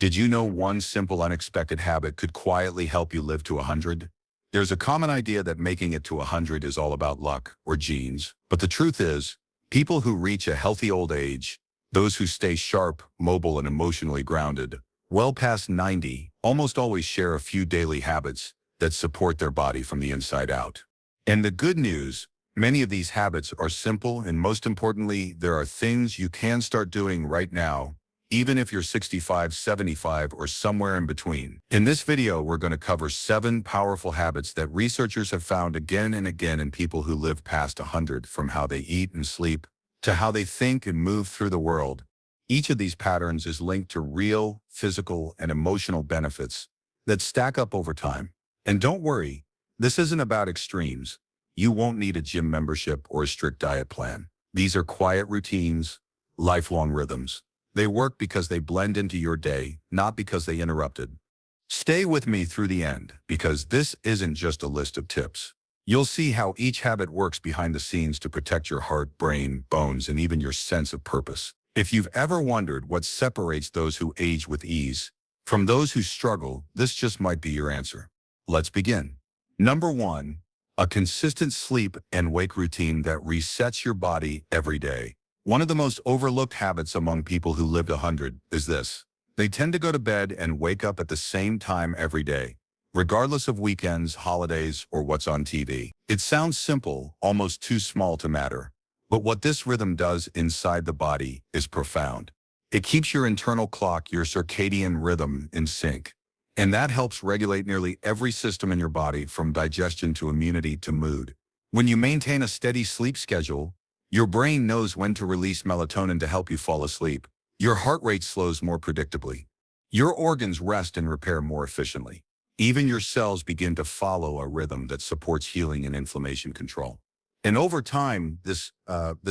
Did you know one simple unexpected habit could quietly help you live to 100? There's a common idea that making it to 100 is all about luck or genes, but the truth is, people who reach a healthy old age, those who stay sharp, mobile, and emotionally grounded, well past 90, almost always share a few daily habits that support their body from the inside out. And the good news, many of these habits are simple, and most importantly, there are things you can start doing right now, even if you're 65, 75, or somewhere in between. In this video, we're going to cover 7 powerful habits that researchers have found again and again in people who live past 100, from how they eat and sleep to how they think and move through the world. Each of these patterns is linked to real, physical, and emotional benefits that stack up over time. And don't worry, this isn't about extremes. You won't need a gym membership or a strict diet plan. These are quiet routines, lifelong rhythms. They work because they blend into your day, not because they interrupted. Stay with me through the end, because this isn't just a list of tips. You'll see how each habit works behind the scenes to protect your heart, brain, bones, and even your sense of purpose. If you've ever wondered what separates those who age with ease from those who struggle, this just might be your answer. Let's begin. Number 1, a consistent sleep and wake routine that resets your body every day. One of the most overlooked habits among people who lived 100 is this. They tend to go to bed and wake up at the same time every day, regardless of weekends, holidays, or what's on TV. It sounds simple, almost too small to matter. But what this rhythm does inside the body is profound. It keeps your internal clock, your circadian rhythm, in sync. And that helps regulate nearly every system in your body, from digestion to immunity to mood. When you maintain a steady sleep schedule, your brain knows when to release melatonin to help you fall asleep. Your heart rate slows more predictably. Your organs rest and repair more efficiently. Even your cells begin to follow a rhythm that supports healing and inflammation control. And over time, this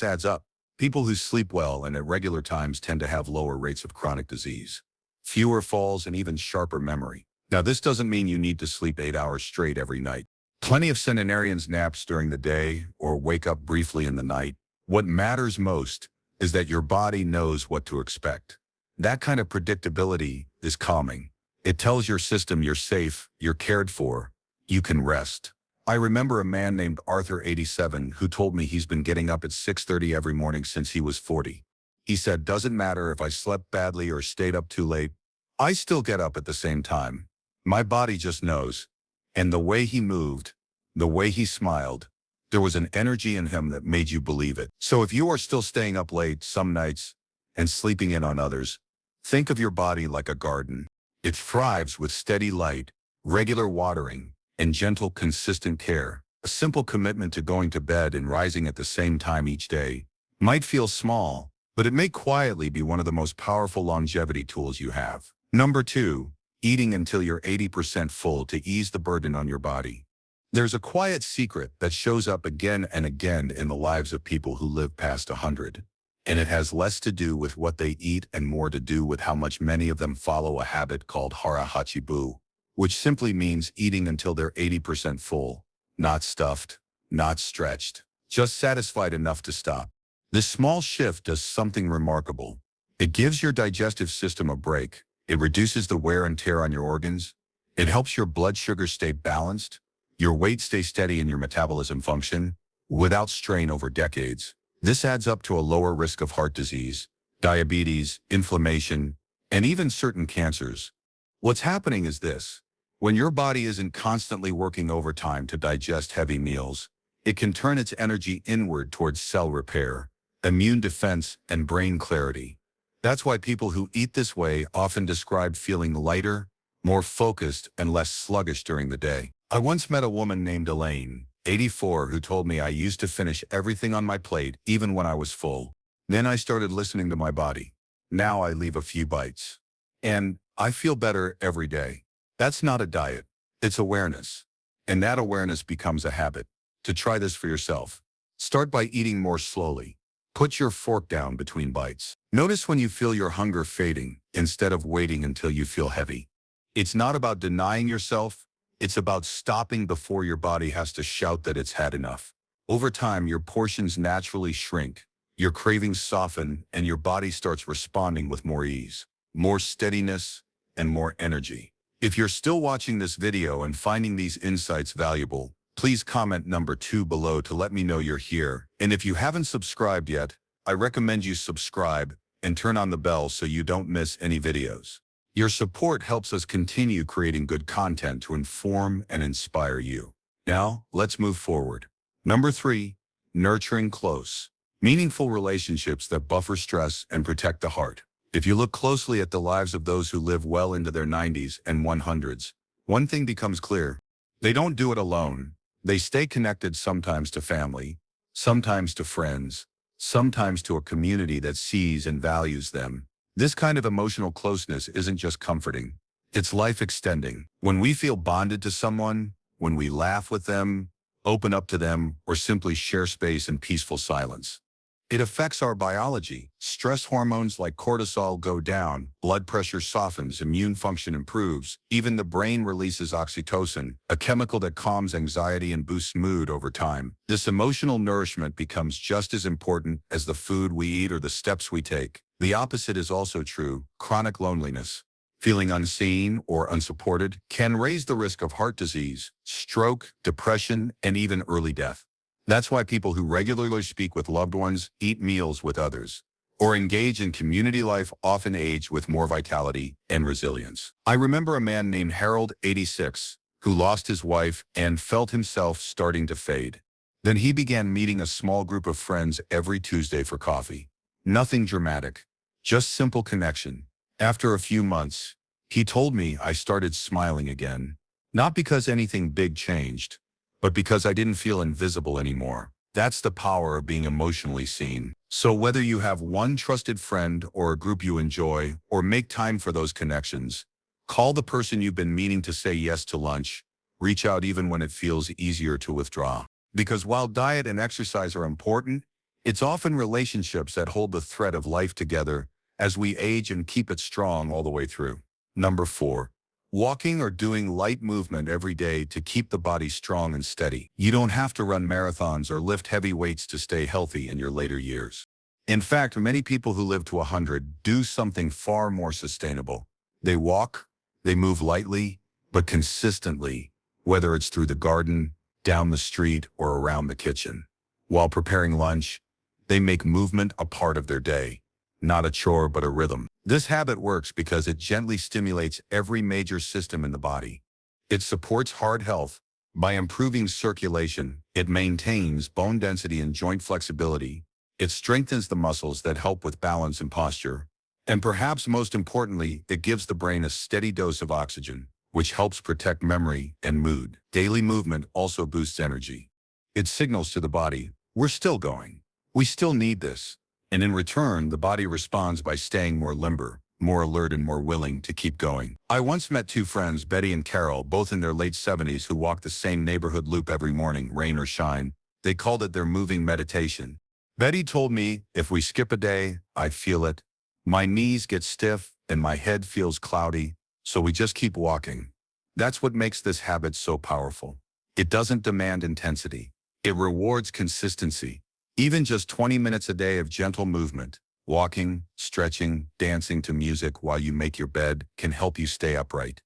adds up. People who sleep well and at regular times tend to have lower rates of chronic disease, fewer falls, and even sharper memory. Now, this doesn't mean you need to sleep 8 hours straight every night. Plenty of centenarians naps during the day or wake up briefly in the night. What matters most is that your body knows what to expect. That kind of predictability is calming. It tells your system you're safe, you're cared for, you can rest. I remember a man named Arthur, 87, who told me he's been getting up at 6:30 every morning since he was 40. He said, "Doesn't matter if I slept badly or stayed up too late, I still get up at the same time. My body just knows." And the way he moved, the way he smiled, there was an energy in him that made you believe it. So if you are still staying up late some nights and sleeping in on others, think of your body like a garden. It thrives with steady light, regular watering, and gentle, consistent care. A simple commitment to going to bed and rising at the same time each day might feel small, but it may quietly be one of the most powerful longevity tools you have. Number 2, eating until you're 80% full to ease the burden on your body. There's a quiet secret that shows up again and again in the lives of people who live past 100. And it has less to do with what they eat and more to do with how much many of them follow a habit called hara hachibu, which simply means eating until they're 80% full, not stuffed, not stretched, just satisfied enough to stop. This small shift does something remarkable. It gives your digestive system a break. It reduces the wear and tear on your organs. It helps your blood sugar stay balanced, your weight stay steady, and your metabolism function without strain over decades. This adds up to a lower risk of heart disease, diabetes, inflammation, and even certain cancers. What's happening is this. When your body isn't constantly working overtime to digest heavy meals, it can turn its energy inward towards cell repair, immune defense, and brain clarity. That's why people who eat this way often describe feeling lighter, more focused, and less sluggish during the day. I once met a woman named Elaine, 84, who told me, "I used to finish everything on my plate, even when I was full. Then I started listening to my body. Now I leave a few bites. And I feel better every day." That's not a diet. It's awareness. And that awareness becomes a habit. To try this for yourself, start by eating more slowly. Put your fork down between bites. Notice when you feel your hunger fading, instead of waiting until you feel heavy. It's not about denying yourself. It's about stopping before your body has to shout that it's had enough. Over time, your portions naturally shrink, your cravings soften, and your body starts responding with more ease, more steadiness, and more energy. If you're still watching this video and finding these insights valuable, please comment number 2 below to let me know you're here. And if you haven't subscribed yet, I recommend you subscribe and turn on the bell so you don't miss any videos. Your support helps us continue creating good content to inform and inspire you. Now, let's move forward. Number 3, nurturing close, meaningful relationships that buffer stress and protect the heart. If you look closely at the lives of those who live well into their 90s and 100s, one thing becomes clear. They don't do it alone. They stay connected sometimes to family, sometimes to friends, sometimes to a community that sees and values them. This kind of emotional closeness isn't just comforting. It's life-extending. When we feel bonded to someone, when we laugh with them, open up to them, or simply share space in peaceful silence, it affects our biology. Stress hormones like cortisol go down, blood pressure softens, immune function improves. Even the brain releases oxytocin, a chemical that calms anxiety and boosts mood over time. This emotional nourishment becomes just as important as the food we eat or the steps we take. The opposite is also true. Chronic loneliness, feeling unseen or unsupported, can raise the risk of heart disease, stroke, depression, and even early death. That's why people who regularly speak with loved ones, eat meals with others, or engage in community life often age with more vitality and resilience. I remember a man named Harold, 86, who lost his wife and felt himself starting to fade. Then he began meeting a small group of friends every Tuesday for coffee. Nothing dramatic, just simple connection. After a few months, he told me I started smiling again. Not because anything big changed, but because I didn't feel invisible anymore. That's the power of being emotionally seen. So whether you have one trusted friend or a group you enjoy, or make time for those connections, call the person you've been meaning to say yes to lunch, reach out even when it feels easier to withdraw. Because while diet and exercise are important, it's often relationships that hold the thread of life together as we age and keep it strong all the way through. Number 4. Walking or doing light movement every day to keep the body strong and steady. You don't have to run marathons or lift heavy weights to stay healthy in your later years. In fact, many people who live to 100 do something far more sustainable. They walk, they move lightly, but consistently, whether it's through the garden, down the street, or around the kitchen. While preparing lunch, they make movement a part of their day. Not a chore, but a rhythm. This habit works because it gently stimulates every major system in the body. It supports heart health by improving circulation. It maintains bone density and joint flexibility. It strengthens the muscles that help with balance and posture. And perhaps most importantly, it gives the brain a steady dose of oxygen, which helps protect memory and mood. Daily movement also boosts energy. It signals to the body, we're still going. We still need this. And in return, the body responds by staying more limber, more alert, and more willing to keep going. I once met 2 friends, Betty and Carol, both in their late 70s, who walked the same neighborhood loop every morning, rain or shine. They called it their moving meditation. Betty told me, if we skip a day, I feel it. My knees get stiff and my head feels cloudy, so we just keep walking. That's what makes this habit so powerful. It doesn't demand intensity. It rewards consistency. Even just 20 minutes a day of gentle movement, walking, stretching, dancing to music while you make your bed can help you stay upright,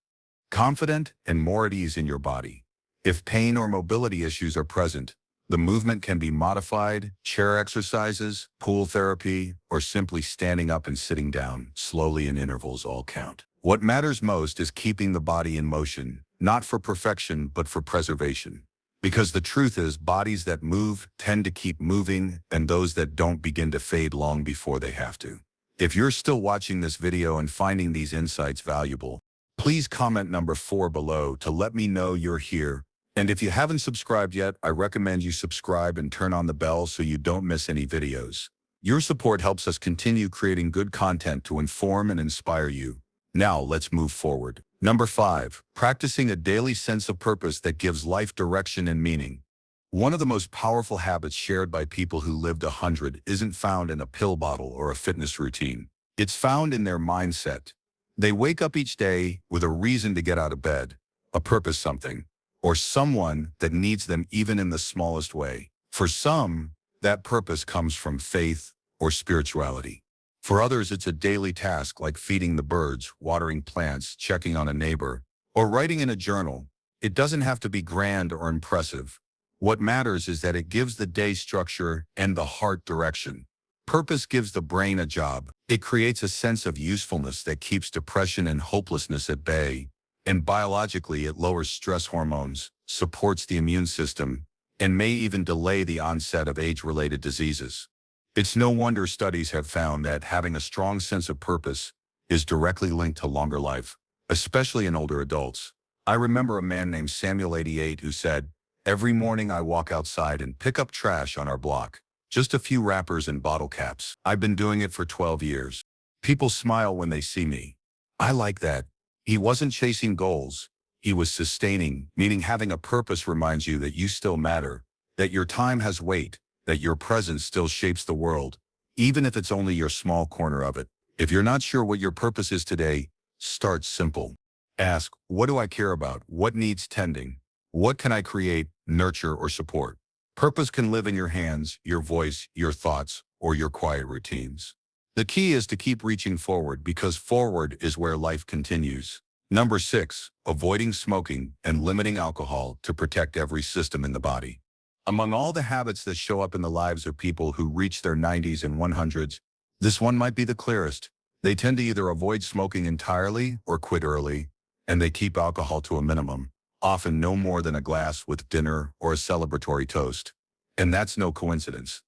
confident, and more at ease in your body. If pain or mobility issues are present, the movement can be modified. Chair exercises, pool therapy, or simply standing up and sitting down slowly in intervals all count. What matters most is keeping the body in motion, not for perfection, but for preservation. Because the truth is, bodies that move tend to keep moving, and those that don't begin to fade long before they have to. If you're still watching this video and finding these insights valuable, please comment number 4 below to let me know you're here. And if you haven't subscribed yet, I recommend you subscribe and turn on the bell so you don't miss any videos. Your support helps us continue creating good content to inform and inspire you. Now let's move forward. Number 5, practicing a daily sense of purpose that gives life direction and meaning. One of the most powerful habits shared by people who lived 100 isn't found in a pill bottle or a fitness routine. It's found in their mindset. They wake up each day with a reason to get out of bed, a purpose, something, or someone that needs them even in the smallest way. For some, that purpose comes from faith or spirituality. For others, it's a daily task like feeding the birds, watering plants, checking on a neighbor, or writing in a journal. It doesn't have to be grand or impressive. What matters is that it gives the day structure and the heart direction. Purpose gives the brain a job. It creates a sense of usefulness that keeps depression and hopelessness at bay. And biologically, it lowers stress hormones, supports the immune system, and may even delay the onset of age-related diseases. It's no wonder studies have found that having a strong sense of purpose is directly linked to longer life, especially in older adults. I remember a man named Samuel 88 who said, "Every morning I walk outside and pick up trash on our block. Just a few wrappers and bottle caps. I've been doing it for 12 years. People smile when they see me. I like that." He wasn't chasing goals. He was sustaining, meaning having a purpose reminds you that you still matter, that your time has weight, that your presence still shapes the world, even if it's only your small corner of it. If you're not sure what your purpose is today, start simple. Ask, what do I care about? What needs tending? What can I create, nurture, or support? Purpose can live in your hands, your voice, your thoughts, or your quiet routines. The key is to keep reaching forward because forward is where life continues. Number 6, avoiding smoking and limiting alcohol to protect every system in the body. Among all the habits that show up in the lives of people who reach their 90s and 100s, this one might be the clearest. They tend to either avoid smoking entirely or quit early, and they keep alcohol to a minimum, often no more than a glass with dinner or a celebratory toast. And that's no coincidence.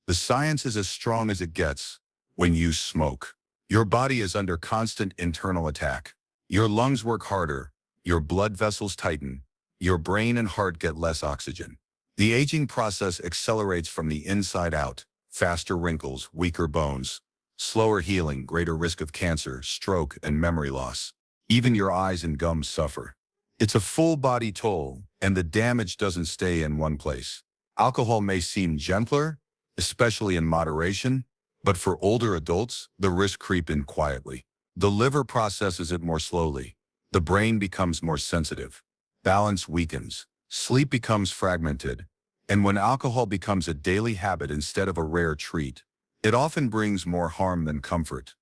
The science is as strong as it gets. When you smoke, your body is under constant internal attack. Your lungs work harder, your blood vessels tighten, your brain and heart get less oxygen. The aging process accelerates from the inside out, faster wrinkles, weaker bones, slower healing, greater risk of cancer, stroke, and memory loss. Even your eyes and gums suffer. It's a full body toll, and the damage doesn't stay in one place. Alcohol may seem gentler, especially in moderation, but for older adults, the risks creep in quietly. The liver processes it more slowly. The brain becomes more sensitive. Balance weakens. Sleep becomes fragmented. And when alcohol becomes a daily habit instead of a rare treat, it often brings more harm than comfort.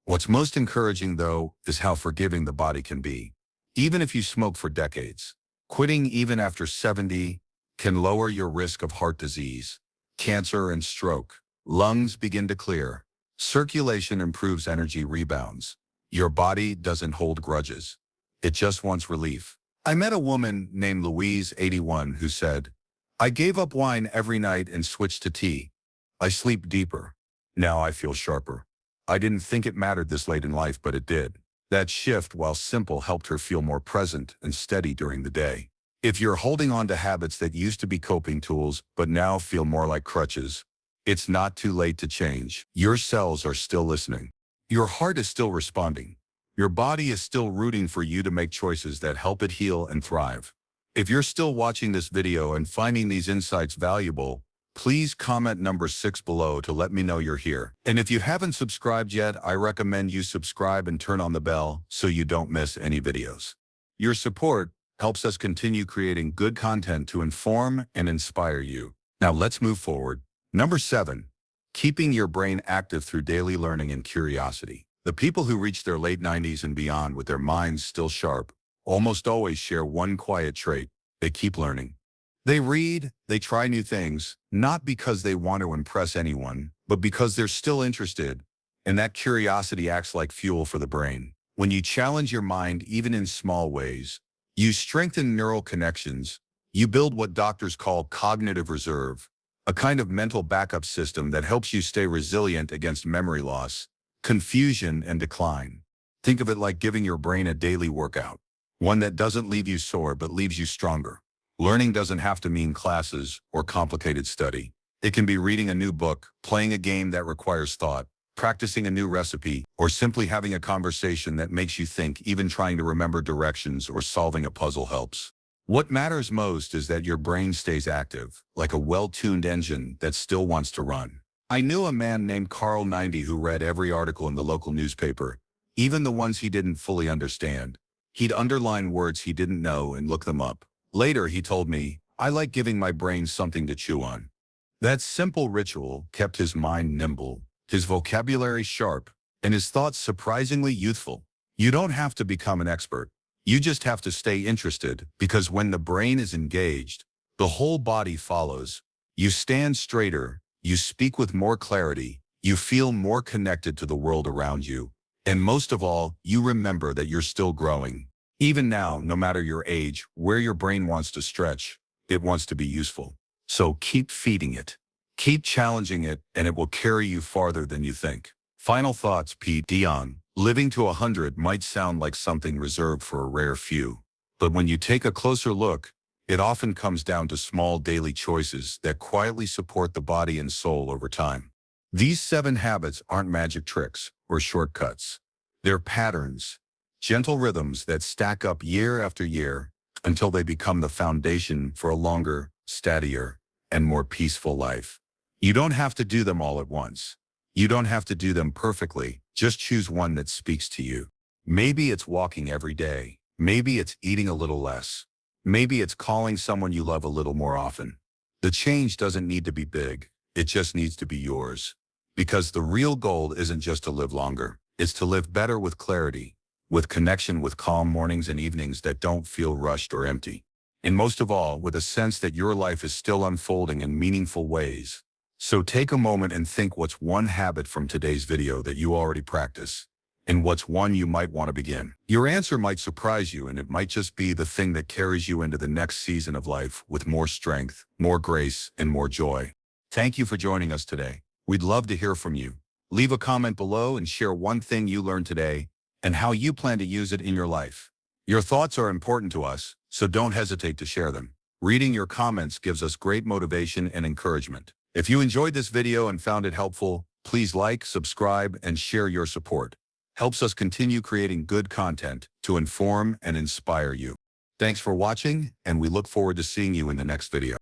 What's most encouraging, though, is how forgiving the body can be. Even if you smoke for decades, quitting even after 70 can lower your risk of heart disease, cancer, and stroke. Lungs begin to clear. Circulation improves, energy rebounds. Your body doesn't hold grudges. It just wants relief. I met a woman named Louise, 81, who said, "I gave up wine every night and switched to tea. I sleep deeper. Now I feel sharper. I didn't think it mattered this late in life, but it did." That shift, while simple, helped her feel more present and steady during the day. If you're holding on to habits that used to be coping tools but now feel more like crutches, it's not too late to change. Your cells are still listening. Your heart is still responding. Your body is still rooting for you to make choices that help it heal and thrive. If you're still watching this video and finding these insights valuable, please comment number 6 below to let me know you're here. And if you haven't subscribed yet, I recommend you subscribe and turn on the bell so you don't miss any videos. Your support helps us continue creating good content to inform and inspire you. Now let's move forward. Number 7, keeping your brain active through daily learning and curiosity. The people who reach their late 90s and beyond with their minds still sharp almost always share one quiet trait: they keep learning. They read, they try new things, not because they want to impress anyone, but because they're still interested, and that curiosity acts like fuel for the brain. When you challenge your mind even in small ways, you strengthen neural connections, you build what doctors call cognitive reserve, a kind of mental backup system that helps you stay resilient against memory loss, confusion, and decline. Think of it like giving your brain a daily workout, one that doesn't leave you sore but leaves you stronger. Learning doesn't have to mean classes or complicated study. It can be reading a new book, playing a game that requires thought, practicing a new recipe, or simply having a conversation that makes you think. Even trying to remember directions or solving a puzzle helps. What matters most is that your brain stays active, like a well-tuned engine that still wants to run. I knew a man named Carl, 90, who read every article in the local newspaper, even the ones he didn't fully understand. He'd underline words he didn't know and look them up. Later, he told me, "I like giving my brain something to chew on." That simple ritual kept his mind nimble, his vocabulary sharp, and his thoughts surprisingly youthful. You don't have to become an expert. You just have to stay interested, because when the brain is engaged, the whole body follows. You stand straighter, you speak with more clarity, you feel more connected to the world around you. And most of all, you remember that you're still growing. Even now, no matter your age, where your brain wants to stretch, it wants to be useful. So keep feeding it. Keep challenging it, and it will carry you farther than you think. Final thoughts, Pete. Dion. Living to 100 might sound like something reserved for a rare few. But when you take a closer look, it often comes down to small daily choices that quietly support the body and soul over time. These 7 habits aren't magic tricks or shortcuts. They're patterns, gentle rhythms that stack up year after year until they become the foundation for a longer, steadier, and more peaceful life. You don't have to do them all at once. You don't have to do them perfectly. Just choose one that speaks to you. Maybe it's walking every day. Maybe it's eating a little less. Maybe it's calling someone you love a little more often. The change doesn't need to be big. It just needs to be yours. Because the real goal isn't just to live longer. It's to live better with clarity, with connection, with calm mornings and evenings that don't feel rushed or empty. And most of all, with a sense that your life is still unfolding in meaningful ways. So take a moment and think, what's one habit from today's video that you already practice? And what's one you might want to begin? Your answer might surprise you, and it might just be the thing that carries you into the next season of life with more strength, more grace, and more joy. Thank you for joining us today. We'd love to hear from you. Leave a comment below and share one thing you learned today and how you plan to use it in your life. Your thoughts are important to us, so don't hesitate to share them. Reading your comments gives us great motivation and encouragement. If you enjoyed this video and found it helpful, please like, subscribe, and share. Your support helps us continue creating good content to inform and inspire you. Thanks for watching, and we look forward to seeing you in the next video.